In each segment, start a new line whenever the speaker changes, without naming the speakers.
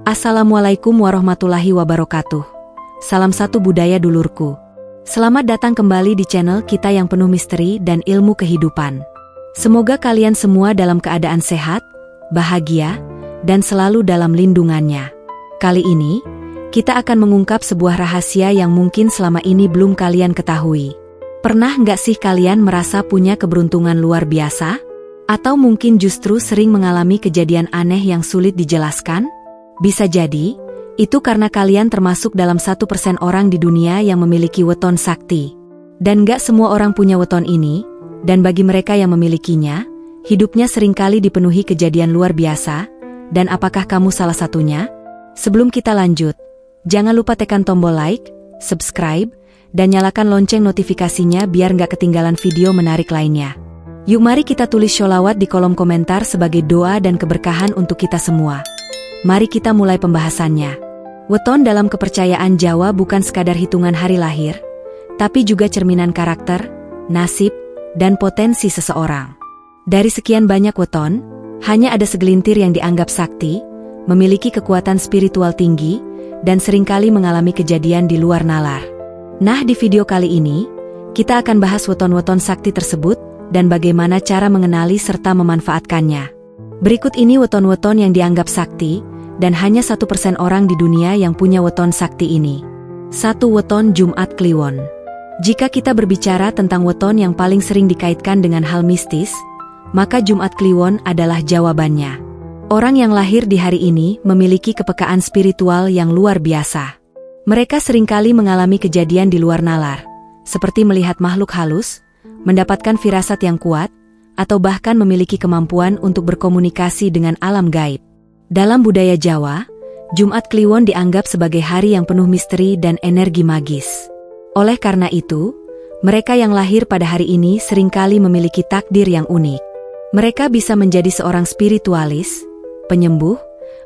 Assalamualaikum warahmatullahi wabarakatuh. Salam satu budaya dulurku. Selamat datang kembali di channel kita yang penuh misteri dan ilmu kehidupan. Semoga kalian semua dalam keadaan sehat, bahagia, dan selalu dalam lindungannya. Kali ini, kita akan mengungkap sebuah rahasia yang mungkin selama ini belum kalian ketahui. Pernah nggak sih kalian merasa punya keberuntungan luar biasa? Atau mungkin justru sering mengalami kejadian aneh yang sulit dijelaskan? Bisa jadi, itu karena kalian termasuk dalam 1% orang di dunia yang memiliki weton sakti. Dan nggak semua orang punya weton ini, dan bagi mereka yang memilikinya, hidupnya seringkali dipenuhi kejadian luar biasa, dan apakah kamu salah satunya? Sebelum kita lanjut, jangan lupa tekan tombol like, subscribe, dan nyalakan lonceng notifikasinya biar nggak ketinggalan video menarik lainnya. Yuk mari kita tulis sholawat di kolom komentar sebagai doa dan keberkahan untuk kita semua. Mari kita mulai pembahasannya. Weton dalam kepercayaan Jawa bukan sekadar hitungan hari lahir, tapi juga cerminan karakter, nasib, dan potensi seseorang. Dari sekian banyak weton, hanya ada segelintir yang dianggap sakti, memiliki kekuatan spiritual tinggi, dan seringkali mengalami kejadian di luar nalar. Nah, di video kali ini, kita akan bahas weton-weton sakti tersebut, dan bagaimana cara mengenali serta memanfaatkannya. Berikut ini weton-weton yang dianggap sakti, dan hanya 1% orang di dunia yang punya weton sakti ini. 1. Weton Jumat Kliwon. Jika kita berbicara tentang weton yang paling sering dikaitkan dengan hal mistis, maka Jumat Kliwon adalah jawabannya. Orang yang lahir di hari ini memiliki kepekaan spiritual yang luar biasa. Mereka seringkali mengalami kejadian di luar nalar, seperti melihat makhluk halus, mendapatkan firasat yang kuat, atau bahkan memiliki kemampuan untuk berkomunikasi dengan alam gaib. Dalam budaya Jawa, Jumat Kliwon dianggap sebagai hari yang penuh misteri dan energi magis. Oleh karena itu, mereka yang lahir pada hari ini seringkali memiliki takdir yang unik. Mereka bisa menjadi seorang spiritualis, penyembuh,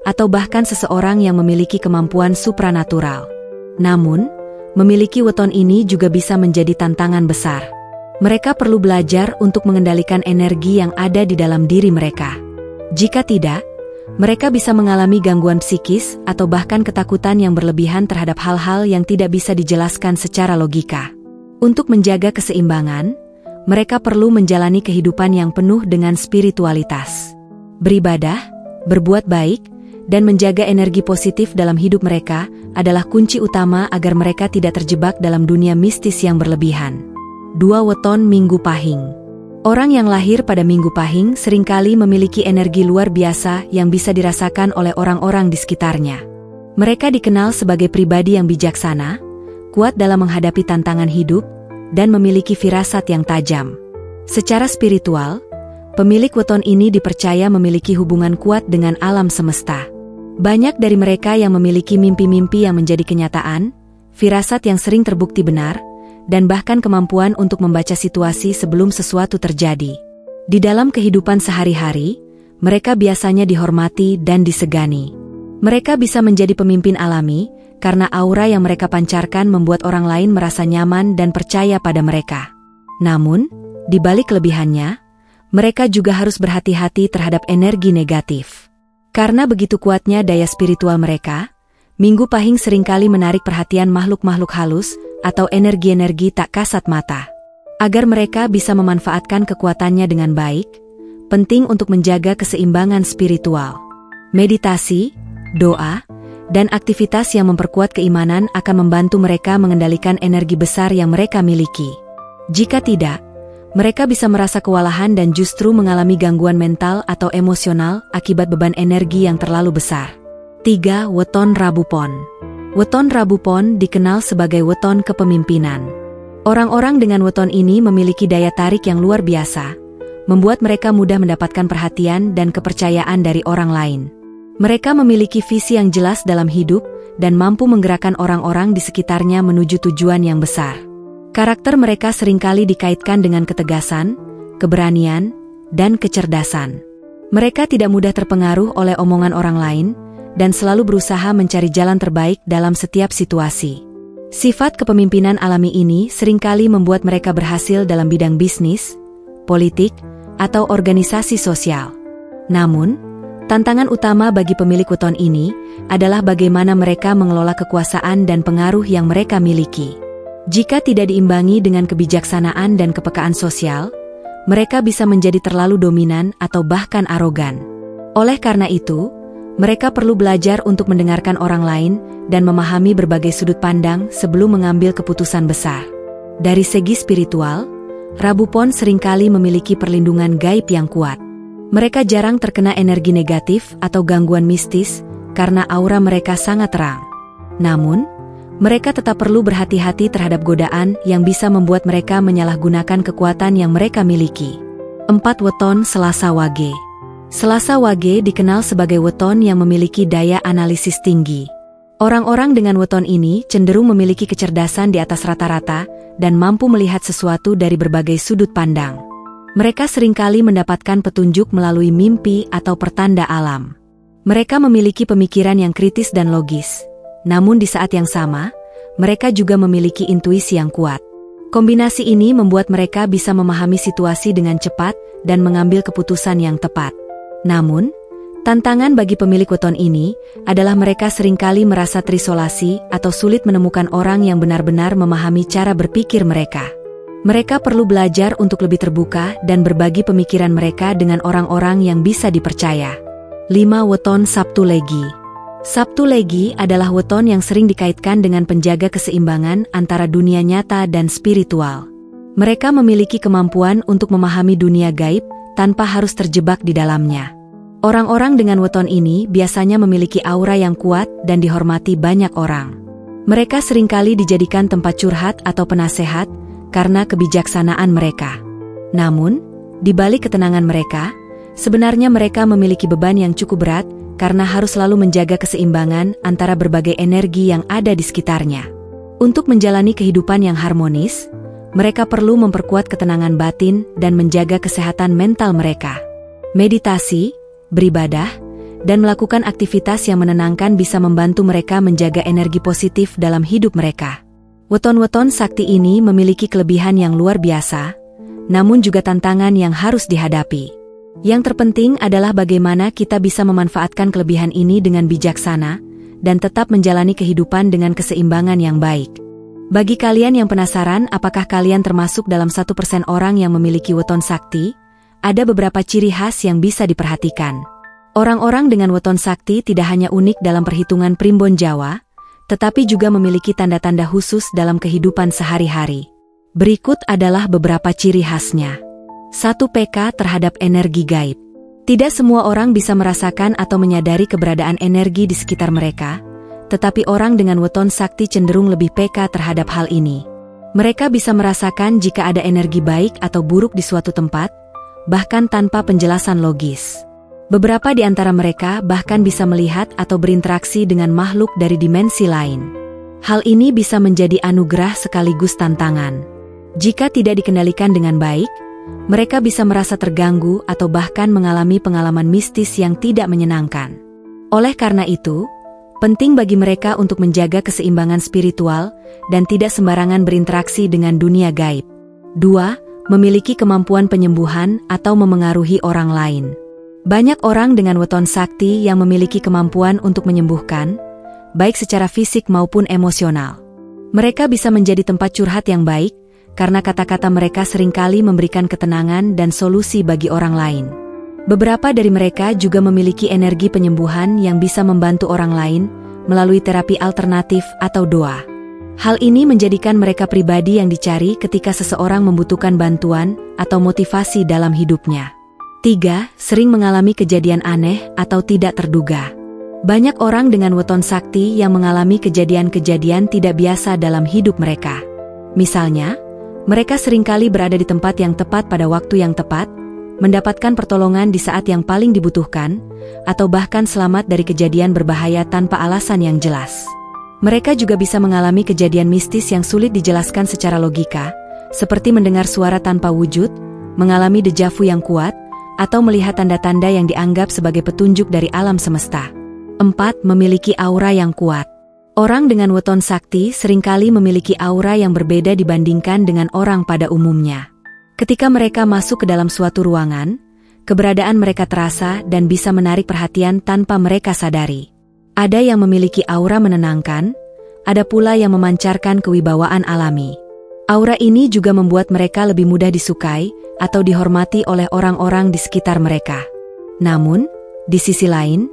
atau bahkan seseorang yang memiliki kemampuan supranatural. Namun, memiliki weton ini juga bisa menjadi tantangan besar. Mereka perlu belajar untuk mengendalikan energi yang ada di dalam diri mereka. Jika tidak, mereka bisa mengalami gangguan psikis atau bahkan ketakutan yang berlebihan terhadap hal-hal yang tidak bisa dijelaskan secara logika. Untuk menjaga keseimbangan, mereka perlu menjalani kehidupan yang penuh dengan spiritualitas. Beribadah, berbuat baik, dan menjaga energi positif dalam hidup mereka adalah kunci utama agar mereka tidak terjebak dalam dunia mistis yang berlebihan. 2. Weton Minggu Pahing. Orang yang lahir pada Minggu Pahing seringkali memiliki energi luar biasa yang bisa dirasakan oleh orang-orang di sekitarnya. Mereka dikenal sebagai pribadi yang bijaksana, kuat dalam menghadapi tantangan hidup, dan memiliki firasat yang tajam. Secara spiritual, pemilik weton ini dipercaya memiliki hubungan kuat dengan alam semesta. Banyak dari mereka yang memiliki mimpi-mimpi yang menjadi kenyataan, firasat yang sering terbukti benar, dan bahkan kemampuan untuk membaca situasi sebelum sesuatu terjadi. Di dalam kehidupan sehari-hari, mereka biasanya dihormati dan disegani. Mereka bisa menjadi pemimpin alami, karena aura yang mereka pancarkan membuat orang lain merasa nyaman dan percaya pada mereka. Namun, di balik kelebihannya, mereka juga harus berhati-hati terhadap energi negatif. Karena begitu kuatnya daya spiritual mereka, Minggu Pahing seringkali menarik perhatian makhluk-makhluk halus, atau energi-energi tak kasat mata. Agar mereka bisa memanfaatkan kekuatannya dengan baik, penting untuk menjaga keseimbangan spiritual. Meditasi, doa, dan aktivitas yang memperkuat keimanan akan membantu mereka mengendalikan energi besar yang mereka miliki. Jika tidak, mereka bisa merasa kewalahan dan justru mengalami gangguan mental atau emosional akibat beban energi yang terlalu besar. 3. Weton Rabu Pon. Weton Rabu Pon dikenal sebagai weton kepemimpinan. Orang-orang dengan weton ini memiliki daya tarik yang luar biasa, membuat mereka mudah mendapatkan perhatian dan kepercayaan dari orang lain. Mereka memiliki visi yang jelas dalam hidup, dan mampu menggerakkan orang-orang di sekitarnya menuju tujuan yang besar. Karakter mereka seringkali dikaitkan dengan ketegasan, keberanian, dan kecerdasan. Mereka tidak mudah terpengaruh oleh omongan orang lain, dan selalu berusaha mencari jalan terbaik dalam setiap situasi. Sifat kepemimpinan alami ini seringkali membuat mereka berhasil dalam bidang bisnis, politik, atau organisasi sosial. Namun, Tantangan utama bagi pemilik weton ini adalah bagaimana mereka mengelola kekuasaan dan pengaruh yang mereka miliki. Jika tidak diimbangi dengan kebijaksanaan dan kepekaan sosial, mereka bisa menjadi terlalu dominan atau bahkan arogan. Oleh karena itu, mereka perlu belajar untuk mendengarkan orang lain dan memahami berbagai sudut pandang sebelum mengambil keputusan besar. Dari segi spiritual, Rabu Pon seringkali memiliki perlindungan gaib yang kuat. Mereka jarang terkena energi negatif atau gangguan mistis karena aura mereka sangat terang. Namun, mereka tetap perlu berhati-hati terhadap godaan yang bisa membuat mereka menyalahgunakan kekuatan yang mereka miliki. 4. Weton Selasa Wage. Selasa Wage dikenal sebagai weton yang memiliki daya analisis tinggi. Orang-orang dengan weton ini cenderung memiliki kecerdasan di atas rata-rata dan mampu melihat sesuatu dari berbagai sudut pandang. Mereka seringkali mendapatkan petunjuk melalui mimpi atau pertanda alam. Mereka memiliki pemikiran yang kritis dan logis. Namun di saat yang sama, mereka juga memiliki intuisi yang kuat. Kombinasi ini membuat mereka bisa memahami situasi dengan cepat dan mengambil keputusan yang tepat. Namun, tantangan bagi pemilik weton ini adalah mereka seringkali merasa terisolasi atau sulit menemukan orang yang benar-benar memahami cara berpikir mereka. Mereka perlu belajar untuk lebih terbuka dan berbagi pemikiran mereka dengan orang-orang yang bisa dipercaya. 5. Weton Sabtu Legi. Sabtu Legi adalah weton yang sering dikaitkan dengan penjaga keseimbangan antara dunia nyata dan spiritual. Mereka memiliki kemampuan untuk memahami dunia gaib tanpa harus terjebak di dalamnya. Orang-orang dengan weton ini biasanya memiliki aura yang kuat dan dihormati banyak orang. Mereka seringkali dijadikan tempat curhat atau penasehat karena kebijaksanaan mereka. Namun, di balik ketenangan mereka, sebenarnya mereka memiliki beban yang cukup berat karena harus selalu menjaga keseimbangan antara berbagai energi yang ada di sekitarnya. Untuk menjalani kehidupan yang harmonis, mereka perlu memperkuat ketenangan batin dan menjaga kesehatan mental mereka. Meditasi, beribadah, dan melakukan aktivitas yang menenangkan bisa membantu mereka menjaga energi positif dalam hidup mereka. Weton-weton sakti ini memiliki kelebihan yang luar biasa, namun juga tantangan yang harus dihadapi. Yang terpenting adalah bagaimana kita bisa memanfaatkan kelebihan ini dengan bijaksana dan tetap menjalani kehidupan dengan keseimbangan yang baik. Bagi kalian yang penasaran apakah kalian termasuk dalam 1% orang yang memiliki weton sakti, ada beberapa ciri khas yang bisa diperhatikan. Orang-orang dengan weton sakti tidak hanya unik dalam perhitungan primbon Jawa, tetapi juga memiliki tanda-tanda khusus dalam kehidupan sehari-hari. Berikut adalah beberapa ciri khasnya. 1. Peka terhadap energi gaib. Tidak semua orang bisa merasakan atau menyadari keberadaan energi di sekitar mereka, tetapi orang dengan weton sakti cenderung lebih peka terhadap hal ini. Mereka bisa merasakan jika ada energi baik atau buruk di suatu tempat, bahkan tanpa penjelasan logis. Beberapa di antara mereka bahkan bisa melihat atau berinteraksi dengan makhluk dari dimensi lain. Hal ini bisa menjadi anugerah sekaligus tantangan. Jika tidak dikendalikan dengan baik, mereka bisa merasa terganggu atau bahkan mengalami pengalaman mistis yang tidak menyenangkan. Oleh karena itu, penting bagi mereka untuk menjaga keseimbangan spiritual dan tidak sembarangan berinteraksi dengan dunia gaib. 2. Memiliki kemampuan penyembuhan atau memengaruhi orang lain. Banyak orang dengan weton sakti yang memiliki kemampuan untuk menyembuhkan, baik secara fisik maupun emosional. Mereka bisa menjadi tempat curhat yang baik, karena kata-kata mereka seringkali memberikan ketenangan dan solusi bagi orang lain. Beberapa dari mereka juga memiliki energi penyembuhan yang bisa membantu orang lain melalui terapi alternatif atau doa. Hal ini menjadikan mereka pribadi yang dicari ketika seseorang membutuhkan bantuan atau motivasi dalam hidupnya. 3. Sering mengalami kejadian aneh atau tidak terduga. Banyak orang dengan weton sakti yang mengalami kejadian-kejadian tidak biasa dalam hidup mereka. Misalnya, mereka seringkali berada di tempat yang tepat pada waktu yang tepat, mendapatkan pertolongan di saat yang paling dibutuhkan, atau bahkan selamat dari kejadian berbahaya tanpa alasan yang jelas. Mereka juga bisa mengalami kejadian mistis yang sulit dijelaskan secara logika, seperti mendengar suara tanpa wujud, mengalami dejavu yang kuat, atau melihat tanda-tanda yang dianggap sebagai petunjuk dari alam semesta. 4. Memiliki aura yang kuat. Orang dengan weton sakti seringkali memiliki aura yang berbeda dibandingkan dengan orang pada umumnya. Ketika mereka masuk ke dalam suatu ruangan, Keberadaan mereka terasa dan bisa menarik perhatian tanpa mereka sadari. Ada yang memiliki aura menenangkan, ada pula yang memancarkan kewibawaan alami. Aura ini juga membuat mereka lebih mudah disukai atau dihormati oleh orang-orang di sekitar mereka. Namun, di sisi lain,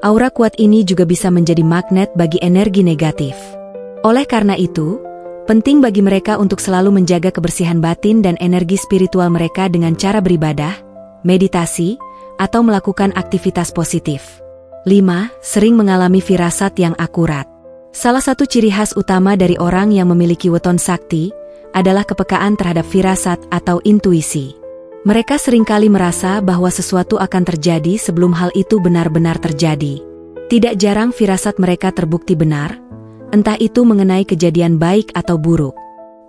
aura kuat ini juga bisa menjadi magnet bagi energi negatif. Oleh karena itu, penting bagi mereka untuk selalu menjaga kebersihan batin dan energi spiritual mereka dengan cara beribadah, meditasi, atau melakukan aktivitas positif. 5. Sering mengalami firasat yang akurat. Salah satu ciri khas utama dari orang yang memiliki weton sakti adalah kepekaan terhadap firasat atau intuisi. Mereka seringkali merasa bahwa sesuatu akan terjadi sebelum hal itu benar-benar terjadi. Tidak jarang firasat mereka terbukti benar, entah itu mengenai kejadian baik atau buruk.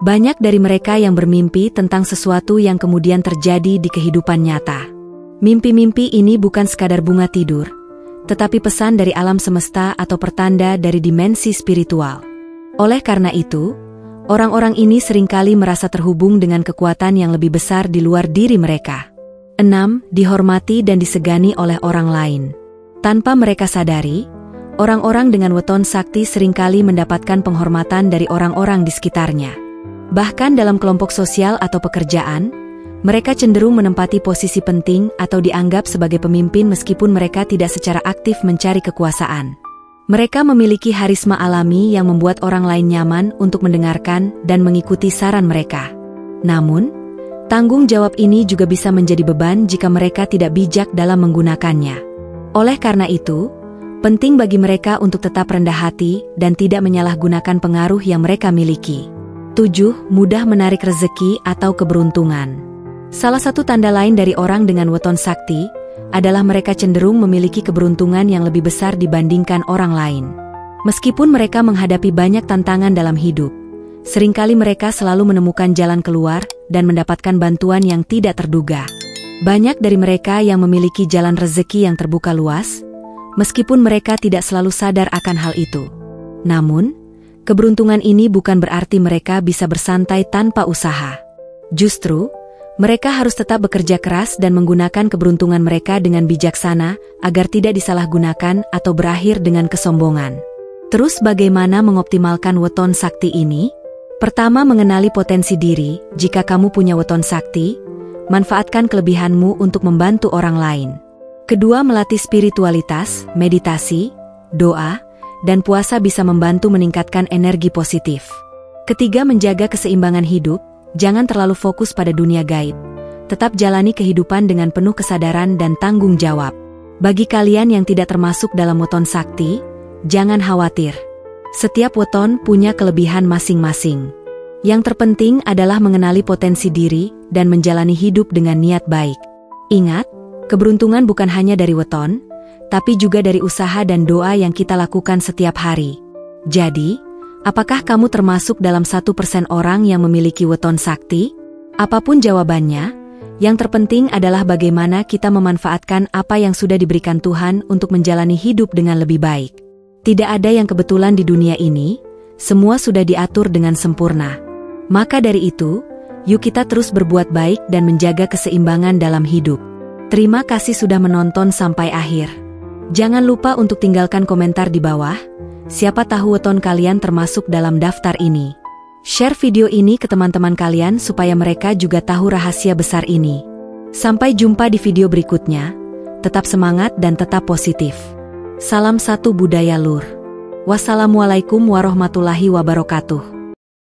Banyak dari mereka yang bermimpi tentang sesuatu yang kemudian terjadi di kehidupan nyata. Mimpi-mimpi ini bukan sekadar bunga tidur, tetapi pesan dari alam semesta atau pertanda dari dimensi spiritual. Oleh karena itu, orang-orang ini seringkali merasa terhubung dengan kekuatan yang lebih besar di luar diri mereka. 6. Dihormati dan disegani oleh orang lain. Tanpa mereka sadari, orang-orang dengan weton sakti seringkali mendapatkan penghormatan dari orang-orang di sekitarnya. Bahkan dalam kelompok sosial atau pekerjaan, mereka cenderung menempati posisi penting atau dianggap sebagai pemimpin meskipun mereka tidak secara aktif mencari kekuasaan. Mereka memiliki harisma alami yang membuat orang lain nyaman untuk mendengarkan dan mengikuti saran mereka. Namun, tanggung jawab ini juga bisa menjadi beban jika mereka tidak bijak dalam menggunakannya. Oleh karena itu, penting bagi mereka untuk tetap rendah hati dan tidak menyalahgunakan pengaruh yang mereka miliki. 7. Mudah menarik rezeki atau keberuntungan. Salah satu tanda lain dari orang dengan weton sakti adalah mereka cenderung memiliki keberuntungan yang lebih besar dibandingkan orang lain. Meskipun mereka menghadapi banyak tantangan dalam hidup, seringkali mereka selalu menemukan jalan keluar dan mendapatkan bantuan yang tidak terduga. Banyak dari mereka yang memiliki jalan rezeki yang terbuka luas, meskipun mereka tidak selalu sadar akan hal itu. Namun, keberuntungan ini bukan berarti mereka bisa bersantai tanpa usaha. Justru, mereka harus tetap bekerja keras dan menggunakan keberuntungan mereka dengan bijaksana agar tidak disalahgunakan atau berakhir dengan kesombongan. Terus bagaimana mengoptimalkan weton sakti ini? Pertama, mengenali potensi diri. Jika kamu punya weton sakti, manfaatkan kelebihanmu untuk membantu orang lain. Kedua, melatih spiritualitas, meditasi, doa, dan puasa bisa membantu meningkatkan energi positif. Ketiga, menjaga keseimbangan hidup. Jangan terlalu fokus pada dunia gaib. Tetap jalani kehidupan dengan penuh kesadaran dan tanggung jawab. Bagi kalian yang tidak termasuk dalam weton sakti, jangan khawatir. Setiap weton punya kelebihan masing-masing. Yang terpenting adalah mengenali potensi diri dan menjalani hidup dengan niat baik. Ingat, keberuntungan bukan hanya dari weton, tapi juga dari usaha dan doa yang kita lakukan setiap hari. Jadi, apakah kamu termasuk dalam 1% orang yang memiliki weton sakti? Apapun jawabannya, yang terpenting adalah bagaimana kita memanfaatkan apa yang sudah diberikan Tuhan untuk menjalani hidup dengan lebih baik. Tidak ada yang kebetulan di dunia ini, semua sudah diatur dengan sempurna. Maka dari itu, yuk kita terus berbuat baik dan menjaga keseimbangan dalam hidup. Terima kasih sudah menonton sampai akhir. Jangan lupa untuk tinggalkan komentar di bawah. Siapa tahu weton kalian termasuk dalam daftar ini. Share video ini ke teman-teman kalian supaya mereka juga tahu rahasia besar ini. Sampai jumpa di video berikutnya. Tetap semangat dan tetap positif. Salam satu budaya Lur. Wassalamualaikum warahmatullahi wabarakatuh.